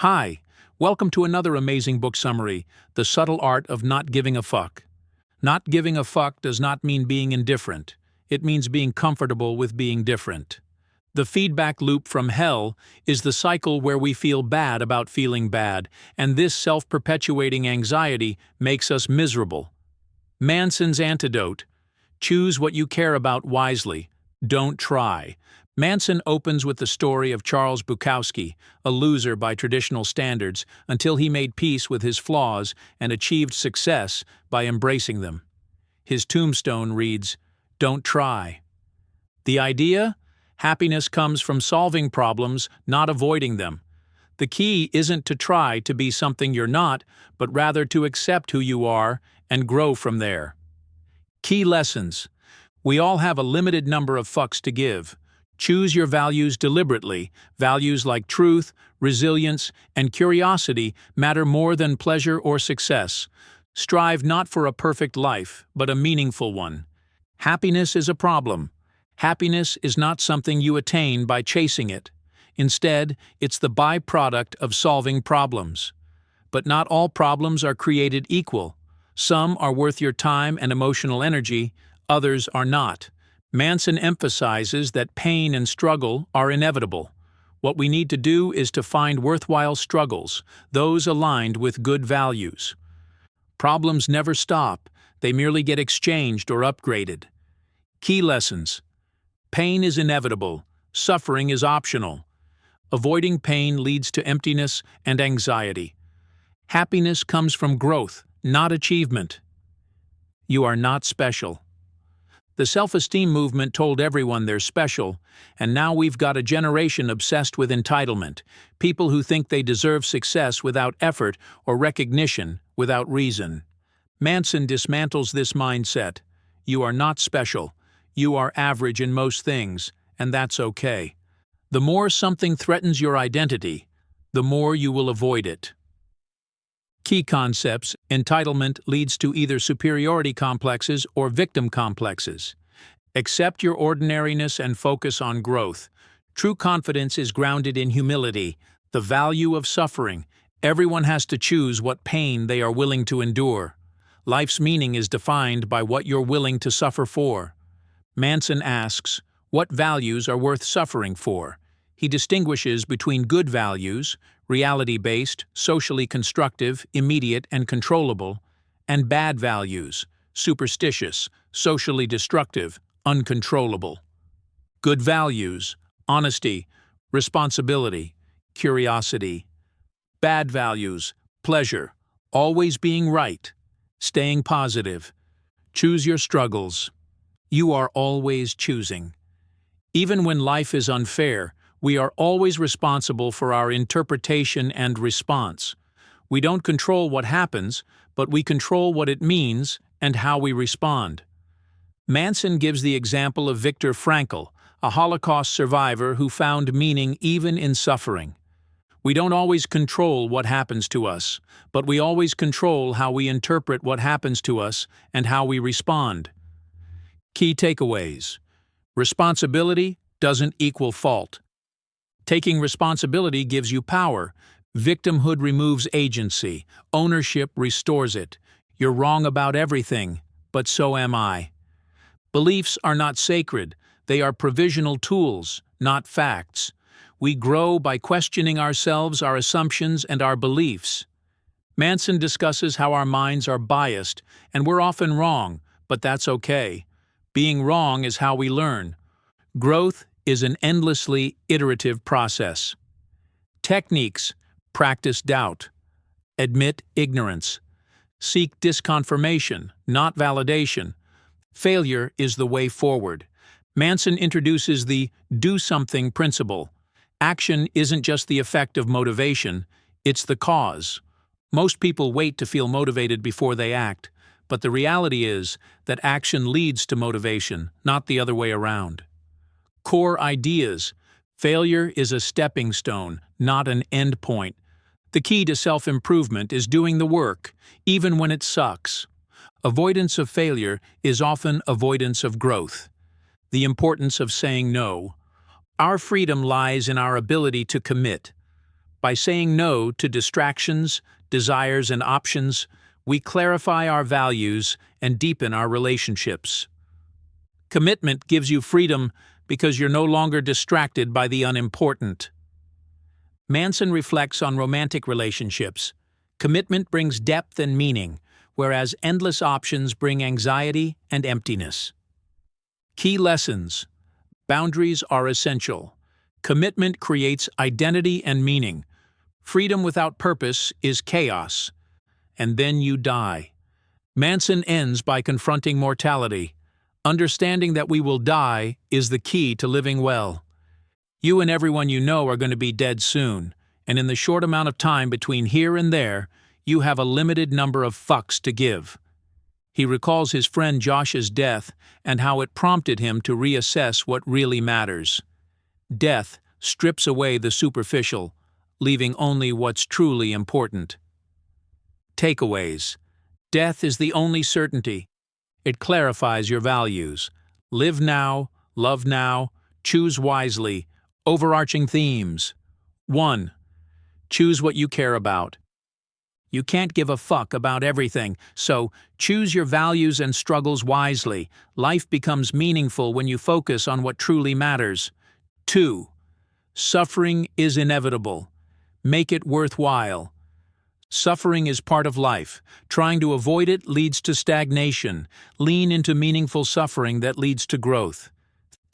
Hi, welcome to another amazing book summary, The Subtle Art of Not Giving a Fuck. Not giving a fuck does not mean being indifferent. It means being comfortable with being different. The feedback loop from hell is the cycle where we feel bad about feeling bad, and this self-perpetuating anxiety makes us miserable. Manson's antidote: choose what you care about wisely. Don't try. Manson opens with the story of Charles Bukowski, a loser by traditional standards, until he made peace with his flaws and achieved success by embracing them. His tombstone reads, "Don't try." The idea? Happiness comes from solving problems, not avoiding them. The key isn't to try to be something you're not, but rather to accept who you are and grow from there. Key lessons. We all have a limited number of fucks to give. Choose your values deliberately. Values like truth, resilience, and curiosity matter more than pleasure or success. Strive not for a perfect life, but a meaningful one. Happiness is a problem. Happiness is not something you attain by chasing it. Instead, it's the byproduct of solving problems. But not all problems are created equal. Some are worth your time and emotional energy, others are not. Manson emphasizes that pain and struggle are inevitable. What we need to do is to find worthwhile struggles, those aligned with good values. Problems never stop, they merely get exchanged or upgraded. Key lessons. Pain is inevitable, suffering is optional. Avoiding pain leads to emptiness and anxiety. Happiness comes from growth, not achievement. You are not special. The self-esteem movement told everyone they're special, and now we've got a generation obsessed with entitlement, people who think they deserve success without effort or recognition without reason. Manson dismantles this mindset. You are not special. You are average in most things, and that's okay. The more something threatens your identity, the more you will avoid it. Key concepts. Entitlement leads to either superiority complexes or victim complexes. Accept your ordinariness and focus on growth. True confidence is grounded in humility, the value of suffering. Everyone has to choose what pain they are willing to endure. Life's meaning is defined by what you're willing to suffer for. Manson asks, what values are worth suffering for? He distinguishes between good values, reality-based, socially constructive, immediate and controllable, and bad values, superstitious, socially destructive, uncontrollable. Good values: honesty, responsibility, curiosity. Bad values: pleasure, always being right, staying positive. Choose your struggles. You are always choosing. Even when life is unfair, we are always responsible for our interpretation and response. We don't control what happens, but we control what it means and how we respond. Manson gives the example of Viktor Frankl, a Holocaust survivor who found meaning even in suffering. We don't always control what happens to us, but we always control how we interpret what happens to us and how we respond. Key takeaways. Responsibility doesn't equal fault. Taking responsibility gives you power. Victimhood removes agency. Ownership restores it. You're wrong about everything, but so am I. Beliefs are not sacred. They are provisional tools, not facts. We grow by questioning ourselves, our assumptions, and our beliefs. Manson discusses how our minds are biased, and we're often wrong, but that's okay. Being wrong is how we learn. Growth is an endlessly iterative process. Techniques: practice doubt. Admit ignorance. Seek disconfirmation, not validation. Failure is the way forward. Manson introduces the do something principle. Action isn't just the effect of motivation, it's the cause. Most people wait to feel motivated before they act, but the reality is that action leads to motivation, not the other way around. Core ideas. Failure is a stepping stone, not an end point. The key to self-improvement is doing the work, even when it sucks. Avoidance of failure is often avoidance of growth. The importance of saying no. Our freedom lies in our ability to commit. By saying no to distractions, desires, and options, we clarify our values and deepen our relationships. Commitment gives you freedom because you're no longer distracted by the unimportant. Manson reflects on romantic relationships. Commitment brings depth and meaning, whereas endless options bring anxiety and emptiness. Key lessons: boundaries are essential. Commitment creates identity and meaning. Freedom without purpose is chaos. And then you die. Manson ends by confronting mortality. Understanding that we will die is the key to living well. You and everyone you know are going to be dead soon, and in the short amount of time between here and there, you have a limited number of fucks to give. He recalls his friend Josh's death and how it prompted him to reassess what really matters. Death strips away the superficial, leaving only what's truly important. Takeaways: death is the only certainty. It clarifies your values. Live now, love now, choose wisely. Overarching themes. 1. Choose what you care about. You can't give a fuck about everything, so choose your values and struggles wisely. Life becomes meaningful when you focus on what truly matters. 2. Suffering is inevitable. Make it worthwhile. Suffering is part of life. Trying to avoid it leads to stagnation. Lean into meaningful suffering that leads to growth.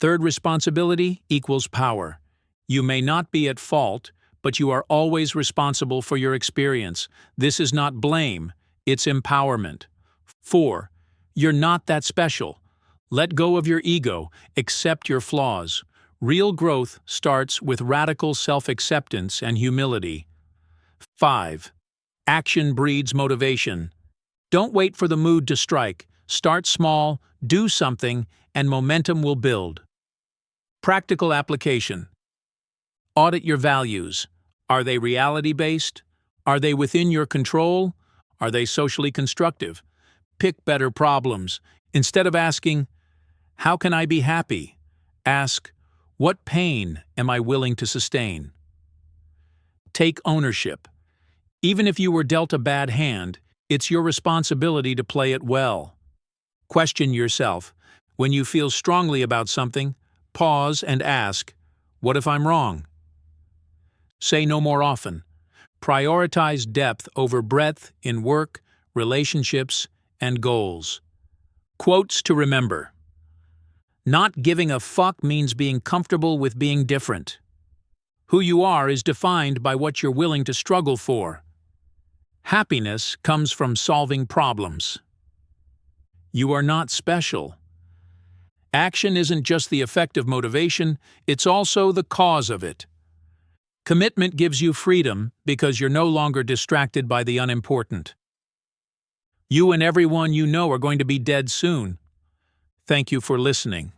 Third, responsibility equals power. You may not be at fault, but you are always responsible for your experience. This is not blame, it's empowerment. 4. You're not that special. Let go of your ego, accept your flaws. Real growth starts with radical self-acceptance and humility. 5. Action breeds motivation. Don't wait for the mood to strike. Start small, do something, and momentum will build. Practical application. Audit your values. Are they reality-based? Are they within your control? Are they socially constructive? Pick better problems. Instead of asking, "How can I be happy?" ask, "What pain am I willing to sustain?" Take ownership. Even if you were dealt a bad hand, it's your responsibility to play it well. Question yourself. When you feel strongly about something, pause and ask, "What if I'm wrong?" Say no more often. Prioritize depth over breadth in work, relationships, and goals. Quotes to remember. Not giving a fuck means being comfortable with being different. Who you are is defined by what you're willing to struggle for. Happiness comes from solving problems. You are not special. Action isn't just the effect of motivation, it's also the cause of it. Commitment gives you freedom because you're no longer distracted by the unimportant. You and everyone you know are going to be dead soon. Thank you for listening.